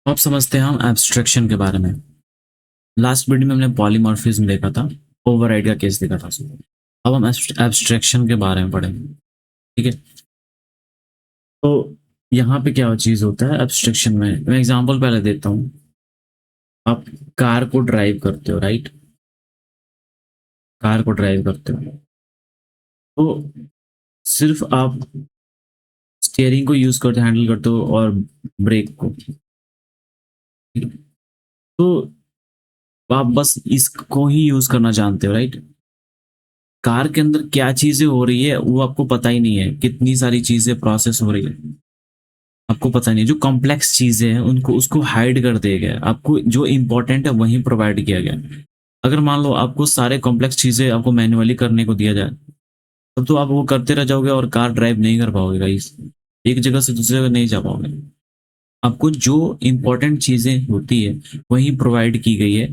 अब समझते हैं हम एब्स्ट्रैक्शन के बारे में। लास्ट वीडियो में हमने पॉलीमॉर्फिज्म देखा था, ओवरराइड का केस देखा था। अब हम एब्स्ट्रैक्शन के बारे में पढ़ेंगे। ठीक है, तो यहाँ पे क्या चीज़ होता है एब्स्ट्रैक्शन में। मैं एग्जांपल पहले देता हूँ। आप कार को ड्राइव करते हो, राइट? कार को ड्राइव करते हो तो सिर्फ आप स्टीयरिंग को यूज करते हैंडल करते हो और ब्रेक को। ठीक है? तो आप बस इसको ही यूज करना जानते हो, राइट? कार के अंदर क्या चीजें हो रही है वो आपको पता ही नहीं है, कितनी सारी चीजें प्रोसेस हो रही है आपको पता नहीं। जो कॉम्प्लेक्स चीजें हैं उनको उसको हाइड कर दिया गया, आपको जो इंपॉर्टेंट है वही प्रोवाइड किया गया। अगर मान लो आपको सारे कॉम्प्लेक्स चीजें आपको मैन्युअली करने को दिया जाए, तब तो आप वो करते रह जाओगे और कार ड्राइव नहीं कर पाओगे गाइस। एक जगह से दूसरी जगह नहीं जा पाओगे। आपको जो इंपॉर्टेंट चीजें होती है वही प्रोवाइड की गई है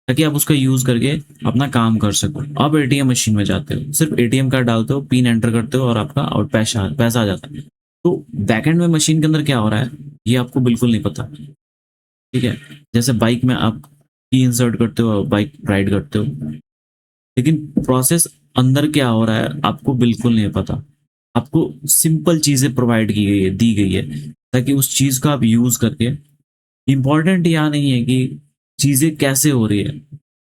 ताकि आप उसका यूज करके अपना काम कर सको। आप एटीएम मशीन में जाते हो, सिर्फ एटीएम कार्ड डालते हो, पिन एंटर करते हो और आपका आउट पैसा पैसा आ जाता है। तो बैकएंड में मशीन के अंदर क्या हो रहा है ये आपको बिल्कुल नहीं पता। ठीक है, जैसे बाइक में आप की इंसर्ट करते हो, बाइक राइड करते हो, लेकिन प्रोसेस अंदर क्या हो रहा है आपको बिल्कुल नहीं पता। आपको सिंपल चीजें प्रोवाइड की गई है, दी गई है, ताकि उस चीज का आप यूज करके। इंपॉर्टेंट यहाँ नहीं है कि चीजें कैसे हो रही है,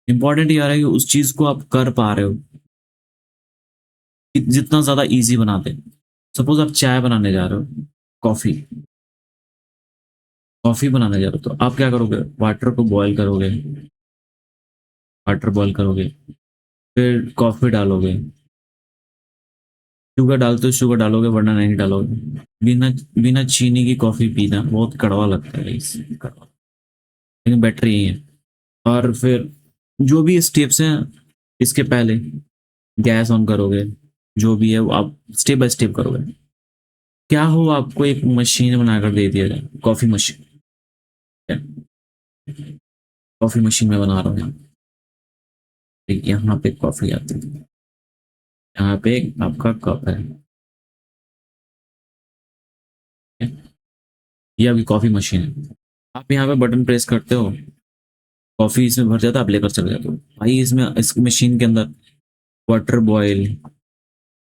इंपॉर्टेंट ये आ रहा है कि उस चीज को आप कर पा रहे हो जितना ज्यादा इजी बनाते। सपोज आप चाय बनाने जा रहे हो, कॉफी कॉफी बनाने जा रहे हो, तो आप क्या करोगे? वाटर को बॉईल करोगे, वाटर बॉईल करोगे, फिर कॉफी डालोगे, शुगर डालते हो शुगर डालोगे वरना नहीं डालोगे। बिना बिना चीनी की कॉफी पीना बहुत कड़वा लगता है इस कड़वा, लेकिन बेटर यही है। और फिर जो भी स्टेप्स हैं इसके पहले गैस ऑन करोगे, जो भी है वो आप स्टेप बाय स्टेप करोगे। क्या हो, आपको एक मशीन बनाकर दे दिया जाए, कॉफी मशीन। कॉफी मशीन में बना रहा हूँ यहाँ पे कॉफी आती है, यहाँ पे आपका कप है। ये आपकी कॉफी मशीन है। आप यहाँ पे बटन प्रेस करते हो, कॉफी इसमें भर जाता है, आप लेकर चले जाते हो। भाई इसमें इस मशीन के अंदर वाटर बॉयल,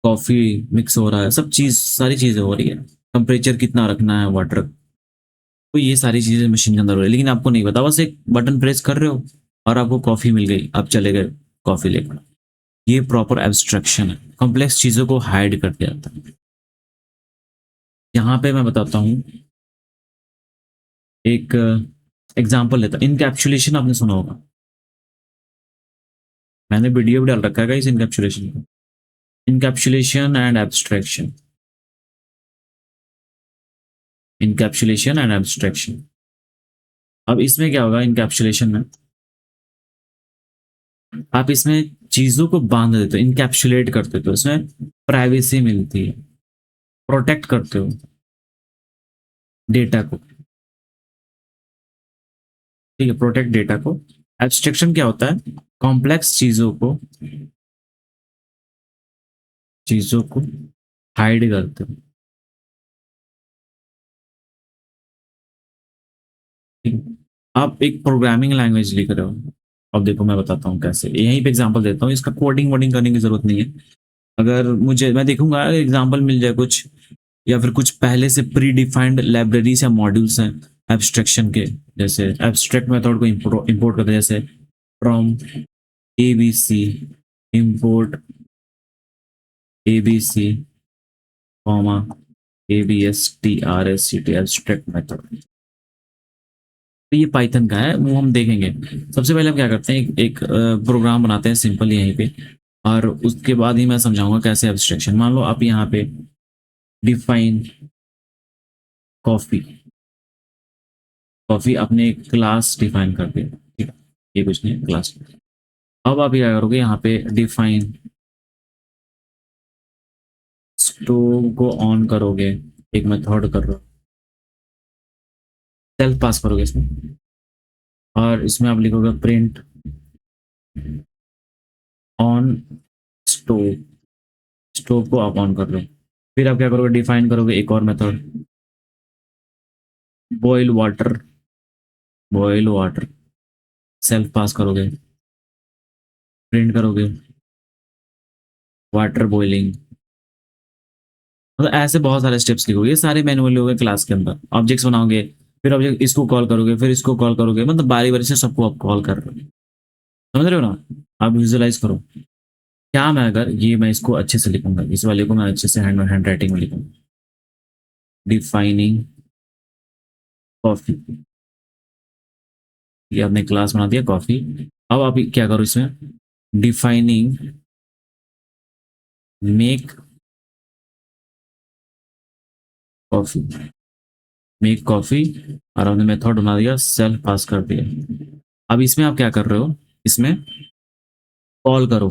कॉफी मिक्स हो रहा है, सब चीज सारी चीजें हो रही है। टेम्परेचर कितना रखना है वाटर, तो ये सारी चीजें मशीन के अंदर हो रही है, लेकिन आपको नहीं पता। बस एक बटन प्रेस कर रहे हो और आपको कॉफी मिल गई, आप चले गए कॉफी लेकर। ये प्रॉपर एब्स्ट्रैक्शन है, कॉम्प्लेक्स चीजों को हाइड कर दिया जाता है। यहाँ पे मैं बताता हूँ एक एग्जाम्पल लेता हूँ। इनकैप्सुलेशन आपने सुना होगा, मैंने वीडियो भी डाल रखा है इस इनकैप्सुलेशन का। Encapsulation and abstraction, encapsulation and abstraction. अब इसमें क्या होगा, इनकैप्सुलेशन में आप इसमें चीजों को बांध देते हो, इनकैप्सुलेट करते हो, तो इसमें प्राइवेसी मिलती है, प्रोटेक्ट करते हो डेटा को। ठीक है, प्रोटेक्ट डेटा को। एब्स्ट्रैक्शन क्या होता है? कॉम्प्लेक्स चीजों को हाइड करते हो। ठीक है? आप एक प्रोग्रामिंग लैंग्वेज लिख रहे हो, अब देखो मैं बताता हूँ कैसे, यहीं पे एग्जांपल देता हूँ, इसका कोडिंग वोडिंग करने की जरूरत नहीं है। अगर मुझे, मैं देखूंगा एग्जांपल मिल जाए कुछ, या फिर कुछ पहले से प्री डिफाइंड लाइब्रेरीज या मॉड्यूल्स हैं एब्स्ट्रैक्शन के। जैसे एब्स्ट्रैक्ट मेथड को इंपोर्ट करते हैं, जैसे from ABC, import ABC comma abstrct abstract method. तो ये पाइथन का है, वो हम देखेंगे। सबसे पहले हम क्या करते हैं, एक प्रोग्राम बनाते हैं सिंपल यहीं पे, और उसके बाद ही मैं समझाऊंगा कैसे एब्स्ट्रैक्शन। मान लो आप यहाँ पे डिफाइन कॉफी, कॉफी अपने क्लास डिफाइन कर दिया। ठीक है, ये कुछ नहीं क्लास। अब आप क्या करोगे, यहाँ पे डिफाइन स्टोव को ऑन करोगे, एक मेथड कर रहे हो, सेल्फ पास करोगे इसमें, और इसमें आप लिखोगे प्रिंट ऑन स्टोव, स्टोव को आप ऑन कर रहे हो। फिर आप क्या करोगे, डिफाइन करोगे एक और method, boil water, boil water, self pass करोगे, प्रिंट करोगे, वाटर बॉइलिंग, मतलब ऐसे बहुत सारे स्टेप्स लिखोगे, ये सारे मैनुअली हो गए क्लास के अंदर। ऑब्जेक्ट्स बनाओगे, फिर ऑब्जेक्ट इसको कॉल करोगे, फिर इसको कॉल करोगे, मतलब बारी बारी से सबको आप कॉल कर रहे हो। समझ रहे हो ना? आप विजुअलाइज करो। क्या मैं अगर ये मैं इसको अच्छे से लिखूंगा, इस वाले को मैं अच्छे से हैंड राइटिंग में लिखूंगा, डिफाइनिंग कॉफी, ये आपने क्लास बना दिया कॉफी। अब आप क्या करो इसमें, defining make coffee, make coffee, और आपने मेथड बना दिया, सेल्फ पास कर दिया। अब इसमें आप क्या कर रहे हो, इसमें कॉल करो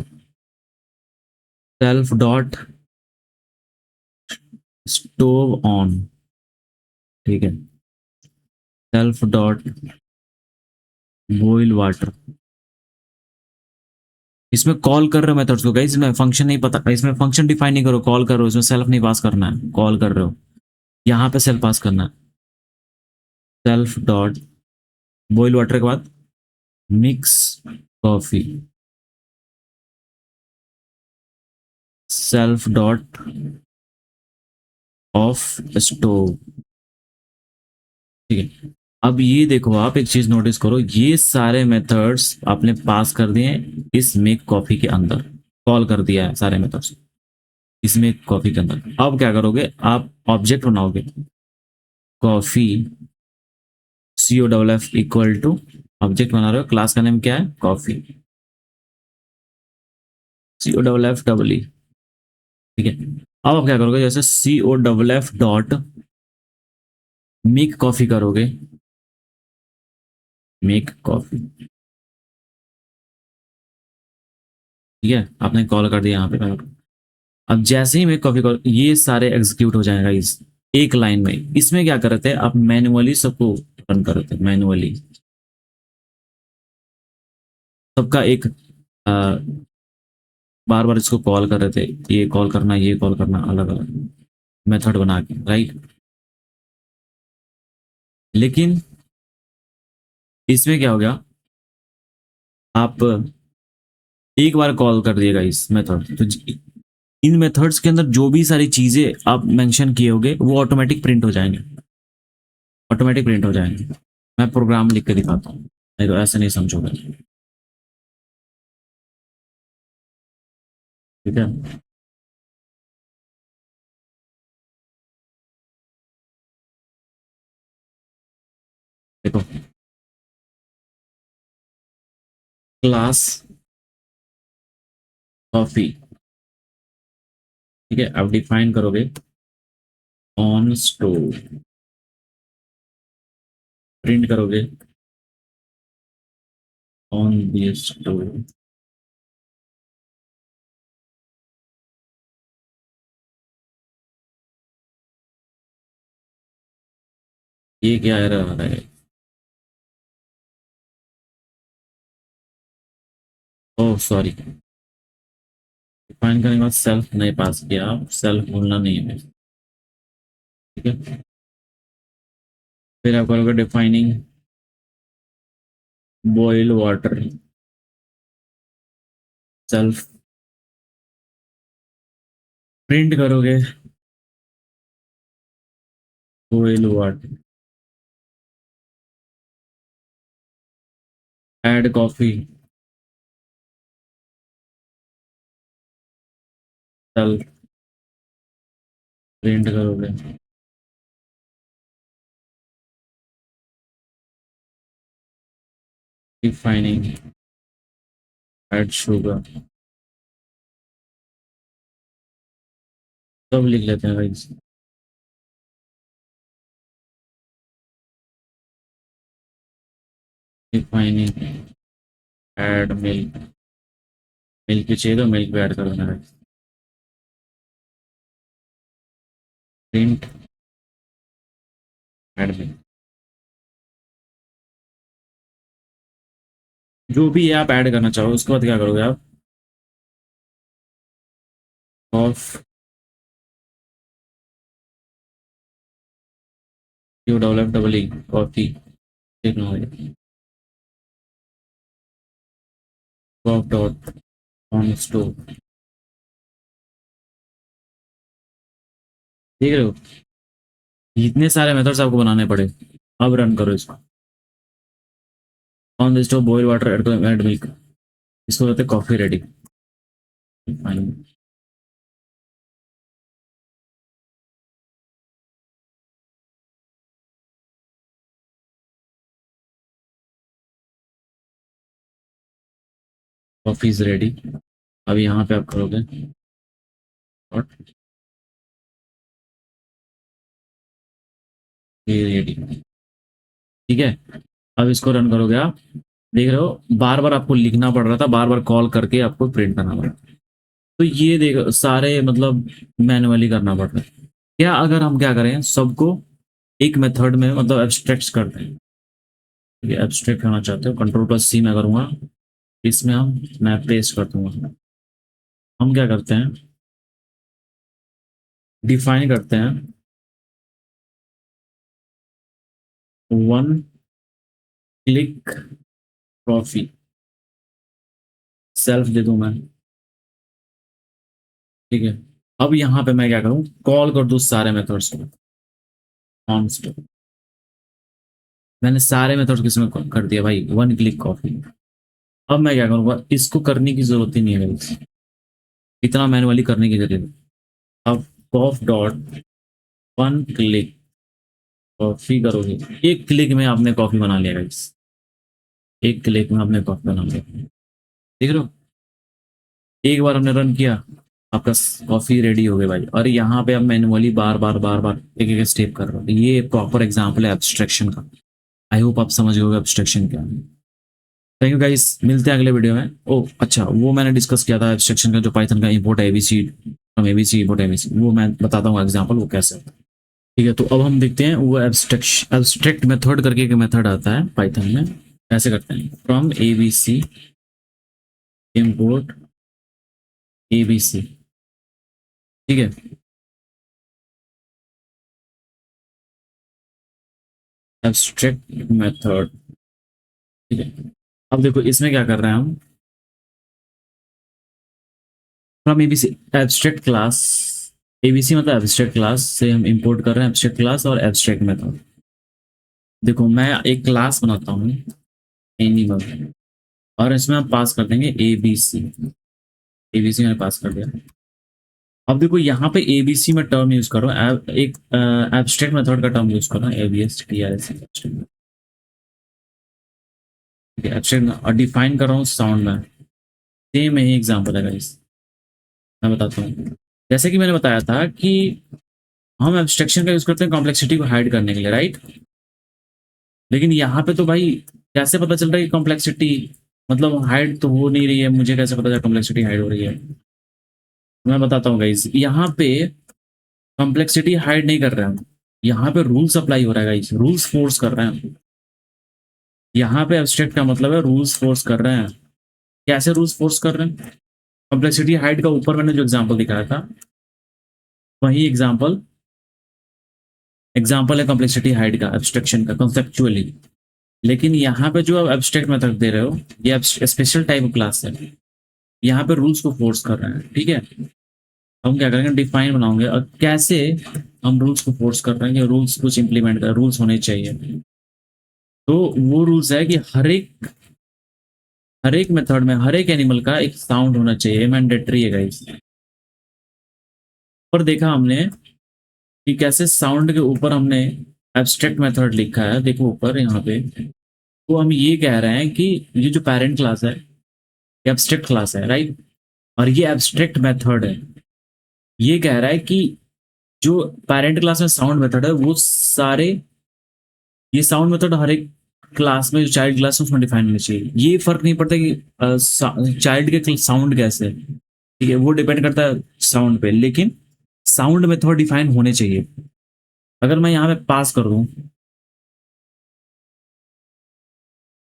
सेल्फ डॉट स्टोव ऑन, ठीक है, सेल्फ डॉट बॉइल वाटर। इसमें कॉल कर रहे हो मेथड्स को गाइस, इसमें फंक्शन नहीं पता, इसमें फंक्शन डिफाइन नहीं करो, कॉल करो, इसमें सेल्फ नहीं पास करना है, कॉल कर रहे हो, यहाँ पे सेल्फ पास करना है, सेल्फ डॉट बॉइल वाटर के बाद mix coffee, self dot of stove, ठीक है। अब ये देखो, आप एक चीज नोटिस करो, ये सारे मेथड्स आपने पास कर दिए हैं इस मेक कॉफी के अंदर, कॉल कर दिया है सारे मेथड्स इसमें कॉफी के अंदर। अब क्या करोगे, आप ऑब्जेक्ट बनाओगे, coffee, C O double F equal to, object बना रहे हो, क्लास का नेम क्या है, coffee, C O double F double E, ठीक है। अब आप क्या करोगे, जैसे C O double F dot make coffee करोगे, मेक कॉफी, ठीक है, आपने कॉल कर दिया यहाँ पे। अब जैसे ही मैं कॉपी कॉल, ये सारे एग्जीक्यूट हो जाएगा इस एक लाइन में। इसमें क्या कर रहे थे आप, मैनुअली सबको रन कर रहे थे, मैनुअली सबका एक बार बार इसको कॉल कर रहे थे, ये कॉल करना, ये कॉल करना, अलग अलग मेथड बना के, राइट। लेकिन इसमें क्या हो गया, आप एक बार कॉल कर दिएगा इस मेथड, तो इन मेथड्स के अंदर जो भी सारी चीजें आप मेंशन किए होगे वो ऑटोमेटिक प्रिंट हो जाएंगे, ऑटोमेटिक प्रिंट हो जाएंगे। मैं प्रोग्राम लिख के दिखाता हूँ, नहीं तो ऐसे नहीं समझोगे, ठीक है। देखो, क्लास कॉफी, ठीक है, आप डिफाइन करोगे ऑन स्टोव, प्रिंट करोगे ऑन दी स्टोव, ये क्या एरर आ रहा है, ओह सॉरी, डिफाइन करने के बाद सेल्फ नहीं पास किया, आप सेल्फ भूलना नहीं है, ठीक है। फिर आप करोगे defining boil water, self print करोगे boil water, add coffee, self print करोगे डिफाइनिंग ऐड शुगर, सब लिख लेते हैं भाई, डिफाइनिंग ऐड मिल्क, मिल्क भी चाहिए तो मिल्क भी ऐड कर देना है, प्रिंट ऐड मिल्क, जो भी आप ऐड करना चाहो उसके बाद क्या करोगे आप, of U double F double E coffee, देखना होगा वर्क डॉट ऑन स्टोर, देख रहे हो इतने सारे मेथड्स आपको बनाने पड़े। अब रन करो इसको। On the stove boil water add milk, इसको कहते हैं coffee ready. Coffee is ready. अब यहाँ पे आप करोगे और रेडी, ठीक है। अब इसको रन करोगे आप, देख रहे हो बार बार आपको लिखना पड़ रहा था, बार बार कॉल करके आपको प्रिंट करना पड़ रहा था। तो ये देखो सारे मतलब मैनुअली करना पड़ रहा है। क्या अगर हम क्या करें सबको एक मेथड में मतलब एब्स्ट्रैक्ट करते हैं, एब्स्ट्रैक्ट करना चाहते हो कंट्रोल प्लस सी में करूँगा, इसमें हम मैं पेस्ट कर दूंगा। हम क्या करते हैं डिफाइन करते हैं one click coffee, self they दूं मैं, ठीक है। अब यहाँ पे मैं क्या करूँ कॉल कर दूं सारे मेथड्स को, कॉन्स्ट, मैंने सारे मेथड्स किसमें कर दिया भाई वन क्लिक कॉफी। अब मैं क्या करूँगा इसको करने की जरूरत ही नहीं है guys, इतना मैनुअली करने की जरूरत है। अब कॉफ डॉट वन क्लिक कॉफी करोगे, एक क्लिक में आपने कॉफी बना लिया गाइस, एक क्लिक में आपने कॉफी बना लिया, देख रहे हो एक बार हमने रन किया आपका कॉफी रेडी हो गया भाई। और यहाँ पे आप मैनुअली बार बार एक एक स्टेप कर रहे हो, ये प्रॉपर एग्जांपल है एब्स्ट्रैक्शन का। आई होप आप समझ गए एब्स्ट्रैक्शन क्या है। थैंक यू गाइस, मिलते हैं अगले वीडियो में। ओ अच्छा वो मैंने डिस्कस किया था एब्स्ट्रैक्शन का, जो पाइथन का इंपोर्ट है ABC from ABC import ABC, वो मैं बताता हूँ एग्जांपल वो कैसे होता है। ठीक है तो अब हम देखते हैं वो एब्स्ट्रैक्ट मेथड करके एक मेथड आता है पाइथन में, कैसे करते हैं फ्रॉम एबीसी इंपोर्ट एबीसी, ठीक है। एब्स्ट्रैक्ट मेथड, ठीक है। अब देखो इसमें क्या कर रहे हैं हम from ABC abstract class, ABC मतलब एब्स्ट्रैक्ट क्लास से हम इंपोर्ट कर रहे हैं एब्स्ट्रैक्ट क्लास और एब्स्ट्रैक्ट मेथड। देखो मैं एक क्लास बनाता हूँ एनिमल, और इसमें हम पास कर देंगे एबीसी, एबीसी मैंने पास कर दिया। अब देखो यहाँ पे एबीसी में टर्म यूज कर रहा हूँ, एक एब्स्ट्रैक्ट मेथड का टर्म यूज कर रहा हूँ एबीएस टीआरएस, एब्स्ट्रैक्ट और डिफाइन कर रहा हूँ साउंड में। सेम यही एग्जांपल है गाइस, मैं बताता हूँ। जैसे कि मैंने बताया था कि हम एब्स्ट्रैक्शन का यूज करते हैं कॉम्प्लेक्सिटी को हाइड करने के लिए, राइट। लेकिन यहाँ पे तो भाई कैसे पता चल रहा है कि कॉम्प्लेक्सिटी मतलब हाइड तो हो नहीं रही है, मुझे कैसे पता चला कॉम्प्लेक्सिटी हाइड हो रही है। मैं बताता हूँ गाइस, यहाँ पे कॉम्प्लेक्सिटी हाइड नहीं कर रहे हैं, यहाँ पे रूल्स अप्लाई हो रहा है गाइस, रूल्स फोर्स कर रहे हैं। यहाँ पे एब्स्ट्रैक्ट का मतलब है रूल्स फोर्स कर रहे हैं। कैसे रूल्स फोर्स कर रहे हैं, कॉम्प्लेक्सिटी हाइड का ऊपर मैंने जो एग्जांपल दिखाया था वही एग्जांपल एग्जांपल है कॉम्प्लेक्सिटी हाइड का एब्स्ट्रैक्शन का कंसेप्चुअली। लेकिन यहाँ पे जो आप एब्स्ट्रैक्ट मेथड दे रहे हो ये स्पेशल टाइप क्लास है, यहाँ पे रूल्स को फोर्स कर रहे हैं, ठीक है। हम क्या करेंगे डिफाइन बनाओगे और कैसे हम रूल्स को फोर्स कर रहे हैं कि रूल्स कुछ इंप्लीमेंट कर, रूल्स होने चाहिए। तो वो रूल्स है कि हर एक मेथड में हर एक एनिमल का एक साउंड होना चाहिए, मैंडेटरी है गाइस। पर देखा हमने कि कैसे साउंड के ऊपर हमने एब्स्ट्रैक्ट मेथड लिखा है, देखो ऊपर यहाँ पे। तो हम ये कह रहे हैं कि ये जो पेरेंट क्लास है ये एब्स्ट्रैक्ट क्लास है, राइट। और ये एब्स्ट्रैक्ट मेथड है, ये कह रहा है कि जो पेरेंट क्लास में साउंड मेथड है वो सारे, ये साउंड मेथड हर एक क्लास में जो चाइल्ड क्लास है उसमें डिफाइन होनी चाहिए। ये फर्क नहीं पड़ता कि चाइल्ड के साउंड कैसे है, ठीक है, वो डिपेंड करता है साउंड पे, लेकिन साउंड मेथड डिफाइन होने चाहिए। अगर मैं यहाँ पे पास कर दूं,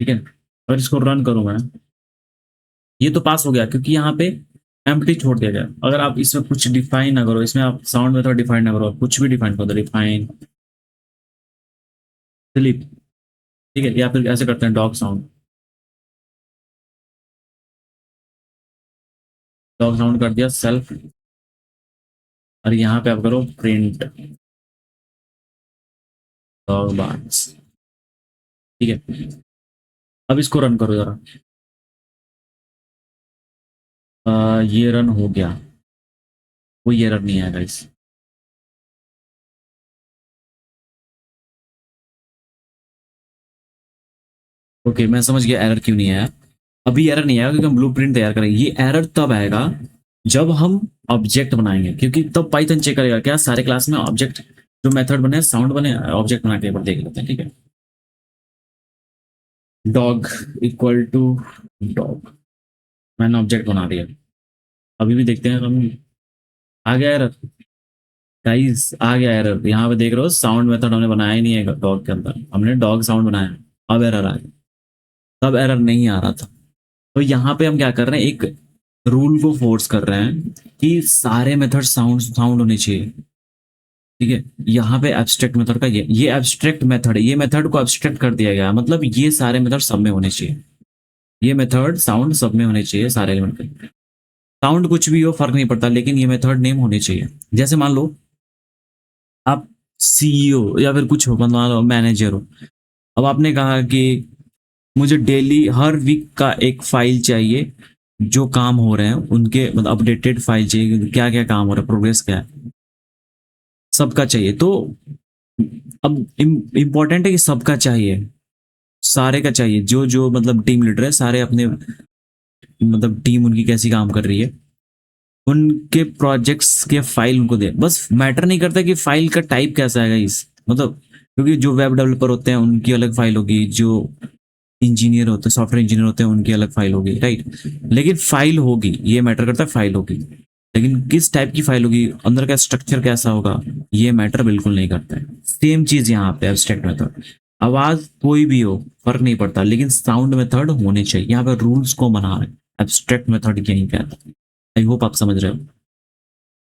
ठीक है, और इसको रन करूं मैं, ये तो पास हो गया क्योंकि यहाँ पे एम्प्टी छोड़ दिया गया। अगर आप इसमें कुछ डिफाइन ना करो, इसमें आप साउंड मेथड डिफाइन ना करो, आप कुछ भी डिफाइन कर दो, डिफाइन स्लिप, ठीक है, या फिर ऐसे करते हैं डॉग साउंड, डॉग साउंड कर दिया सेल्फ, और यहाँ पे आप करो प्रिंट डॉग बार्क्स। ठीक है, अब इसको रन करो जरा। ये रन हो गया, कोई एरर नहीं आएगा इस। ओके, मैं समझ गया एरर क्यों नहीं आया। अभी एरर नहीं आएगा क्योंकि हम ब्लूप्रिंट तैयार करेंगे। ये एरर तब आएगा जब हम ऑब्जेक्ट बनाएंगे, क्योंकि तब पाइथन चेक करेगा क्या सारे क्लास में ऑब्जेक्ट जो मेथड बने साउंड बने। ऑब्जेक्ट बना के एक बार देख लेते हैं, ठीक है। डॉग इक्वल टू डॉग, मैंने ऑब्जेक्ट बना दिया। अभी भी देखते हैं हम, आ गया एरर गाइस, आ गया एरर। यहाँ पे देख रहे हो साउंड मेथड हमने बनाया ही नहीं है डॉग के अंदर, हमने डॉग साउंड बनाया। अब एरर आ गया, तब एरर नहीं आ रहा था। तो यहाँ पे हम क्या कर रहे हैं, एक रूल को फोर्स कर रहे हैं कि सारे मेथड साउंड साउंड होने चाहिए। ठीक है, यहाँ पे एब्स्ट्रैक्ट मेथड का ये एब्स्ट्रैक्ट मेथड है, ये मेथड को एब्स्ट्रैक्ट कर दिया गया, मतलब ये सारे मेथड सब में होने चाहिए। ये मेथड साउंड सब में होने चाहिए, सारे एलिमेंट के। साउंड कुछ भी हो फर्क नहीं पड़ता, लेकिन ये मेथड नेम होने चाहिए। जैसे मान लो आप सीईओ या फिर कुछ हो, मतलब मान लो मैनेजर हो। अब आपने कहा कि मुझे डेली हर वीक का एक फाइल चाहिए, जो काम हो रहे हैं उनके मतलब अपडेटेड फाइल चाहिए, क्या क्या काम हो रहा है, प्रोग्रेस क्या है, सबका चाहिए। तो अब इम्पोर्टेंट है कि सबका चाहिए, सारे का चाहिए। जो जो मतलब टीम लीडर है सारे अपने मतलब टीम उनकी कैसी काम कर रही है, उनके प्रोजेक्ट्स के फाइल उनको दे। बस मैटर नहीं करता कि फाइल का टाइप कैसा है इस मतलब, क्योंकि जो वेब डेवलपर होते हैं उनकी अलग फाइल होगी, जो इंजीनियर होते हैं सॉफ्टवेयर इंजीनियर होते हैं उनकी अलग फाइल होगी, राइट। लेकिन फाइल होगी, ये मैटर करता है, फाइल होगी। लेकिन किस टाइप की फाइल होगी, अंदर का स्ट्रक्चर कैसा होगा, ये मैटर बिल्कुल नहीं करता है। सेम चीज यहाँ पे एब्स्ट्रैक्ट मेथड, आवाज कोई भी हो फर्क नहीं पड़ता, लेकिन साउंड मेथड होने चाहिए। यहाँ पे रूल्स को बना रहे हैं, एब्स्ट्रैक्ट मेथड यही कहता है। आई होप आप समझ रहे हो।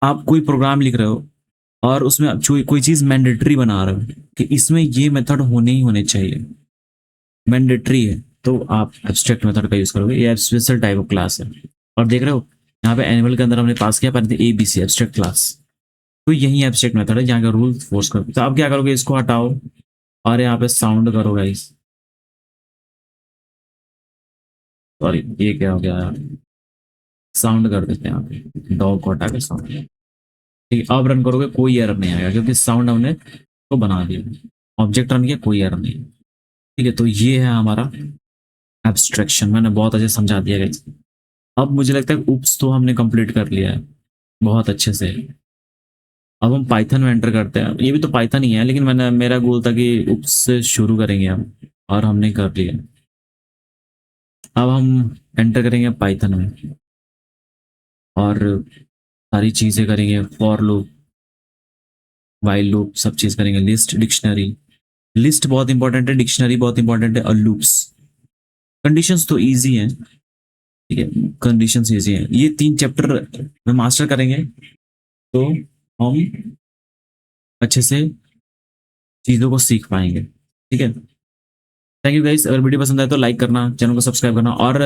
आप कोई प्रोग्राम लिख रहे हो और उसमें आप कोई चीज मैंडेटरी बना रहे हो कि इसमें ये मेथड होने ही होने चाहिए, मैंडेटरी है, तो आप एब्स्ट्रैक्ट मेथड का यूज करोगे। ये स्पेशल टाइप ऑफ क्लास है। और देख रहे हो यहाँ पे एनिमल के अंदर हमने पास किया पहले A B C abstract class. तो यही एब्स्ट्रैक्ट मेथड है जहाँ का रूल फोर्स करो। तो आप क्या करोगे, इसको हटाओ और यहाँ पे साउंड करो गाइस। सॉरी, ये क्या हो गया, साउंड कर देते हैं यहाँ पे, डॉग को हटा के साउंड। ठीक है, अब रन करोगे कोई एरर नहीं आएगा क्योंकि साउंड हमने तो बना दिया, ऑब्जेक्ट रन किया, कोई एरर नहीं। ठीक है, तो ये है हमारा एब्स्ट्रैक्शन, मैंने बहुत अच्छे से समझा दिया गाइस। अब मुझे लगता है उप्स तो हमने कंप्लीट कर लिया है बहुत अच्छे से। अब हम पाइथन में एंटर करते हैं, ये भी तो पाइथन ही है, लेकिन मैंने मेरा गोल था कि उप्स से शुरू करेंगे हम, और हमने कर लिया। अब हम एंटर करेंगे पाइथन में और सारी चीज़ें करेंगे, फॉर लूप, वाइल लूप, सब चीज़ करेंगे। लिस्ट, डिक्शनरी, लिस्ट बहुत इंपॉर्टेंट है, डिक्शनरी बहुत इंपॉर्टेंट है, और लूप्स। कंडीशंस तो इजी हैं, ठीक है, कंडीशंस इजी हैं। ये 3 चैप्टर में मास्टर करेंगे तो हम अच्छे से चीज़ों को सीख पाएंगे। ठीक है, थैंक यू गाइस। अगर वीडियो पसंद आए तो लाइक करना, चैनल को सब्सक्राइब करना, और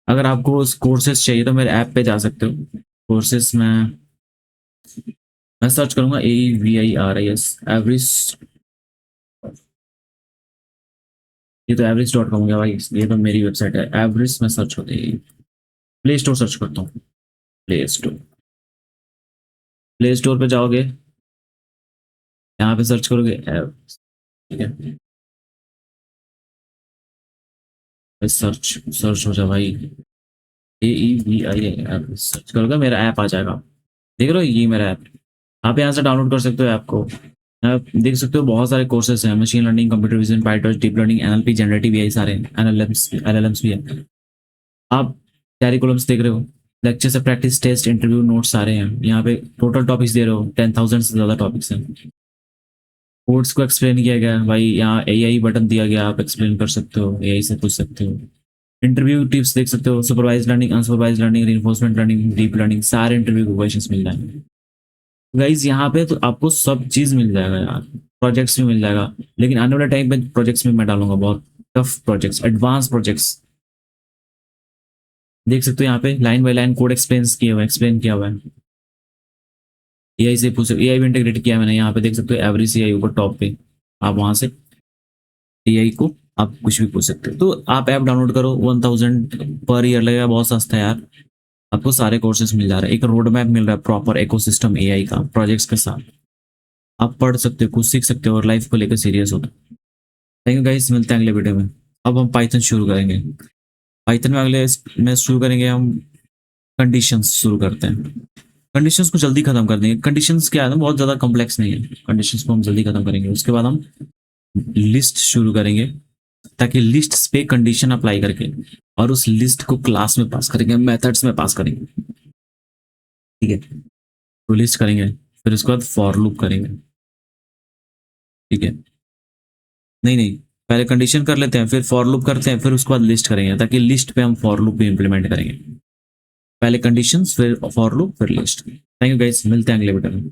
अगर आपको कोर्सेज चाहिए तो मेरे ऐप पे जा सकते हो। कोर्सेज में मैं सर्च करूंगा AVIRIS एवरिस। ये तो एवरिस.com हो गया भाई, ये तो मेरी वेबसाइट है। एवरिस में सर्च होते है, प्ले स्टोर सर्च करता हूँ, प्ले स्टोर। प्ले स्टोर पे जाओगे, यहाँ पे सर्च करोगे ठीक है, सर्च सर्च हो जाए भाई, AEVI सर्च करोगे मेरा ऐप आ जाएगा। देख रहे हो, ये मेरा ऐप, आप यहाँ से डाउनलोड कर सकते हो ऐप को। आप देख सकते हो बहुत सारे कोर्सेज हैं, machine learning, computer vision, PyTorch, deep learning, NLP, generative AI, सारे LLMs भी है। आप कैरिकुलम्स देख रहे हो, लेक्चर से प्रैक्टिस टेस्ट इंटरव्यू नोट्स सारे हैं यहाँ पे। टोटल टॉपिक्स दे रहे हो, 10,000 से ज़्यादा टॉपिक्स हैं। कोड्स को एक्सप्लेन किया गया भाई, यहाँ AI बटन दिया गया, आप एक्सप्लेन कर सकते हो, AI से पूछ सकते हो। इंटरव्यू टिप्स देख सकते हो, supervised learning, unsupervised learning, reinforcement learning, deep learning, सारे इंटरव्यू के क्वेश्चंस मिल जाएंगे गाइज यहाँ पे। तो आपको सब चीज़ मिल जाएगा यार। प्रोजेक्ट्स भी मिल जाएगा, लेकिन आने वाले टाइम पे प्रोजेक्ट्स में मैं डालूंगा बहुत टफ प्रोजेक्ट्स, एडवांस प्रोजेक्ट्स। देख सकते हो यहाँ पे line by line code explain किया हुआ है। एआई से पूछ, एआई भी इंटीग्रेट किया है मैंने, यहाँ पे देख सकते हो एवरी सी आई ऊपर टॉप पे, आप वहां से एआई को आप कुछ भी पूछ सकते हो। तो आप ऐप डाउनलोड करो, 1000 पर ईयर लगेगा, बहुत सस्ता है यार। आपको सारे कोर्सेज मिल जा रहे हैं, एक रोड मैप मिल रहा है प्रॉपर इकोसिस्टम एआई का प्रोजेक्ट्स के साथ। आप पढ़ सकते हो, कुछ सीख सकते हो और लाइफ को लेकर सीरियस हो। थैंक यू गाइस, मिलते हैं अगले वीडियो में। अब हम पाइथन शुरू करेंगे। पाइथन में अगले में शुरू करेंगे हम, कंडीशंस शुरू करते हैं। कंडीशंस को जल्दी खत्म कर देंगे। कंडीशंस क्या है ना, बहुत ज़्यादा कॉम्प्लेक्स नहीं है, कंडीशंस को हम जल्दी खत्म करेंगे। उसके बाद हम लिस्ट शुरू करेंगे, ताकि लिस्ट पे कंडीशन अप्लाई करके और उस लिस्ट को क्लास में पास करेंगे, मेथड्स में पास करेंगे। ठीक है, तो लिस्ट करेंगे, फिर उसके बाद फॉर लूप करेंगे। ठीक है, नहीं नहीं, पहले कंडीशन कर लेते हैं, फिर फॉर लूप करते हैं, फिर उसके बाद लिस्ट करेंगे, ताकि लिस्ट पे हम फॉर लूप भी इंप्लीमेंट करेंगे। पहले कंडीशंस, फिर फॉर लूप, फिर लिस्ट। थैंक यू गाइस, मिलते हैं अगले वीडियो में।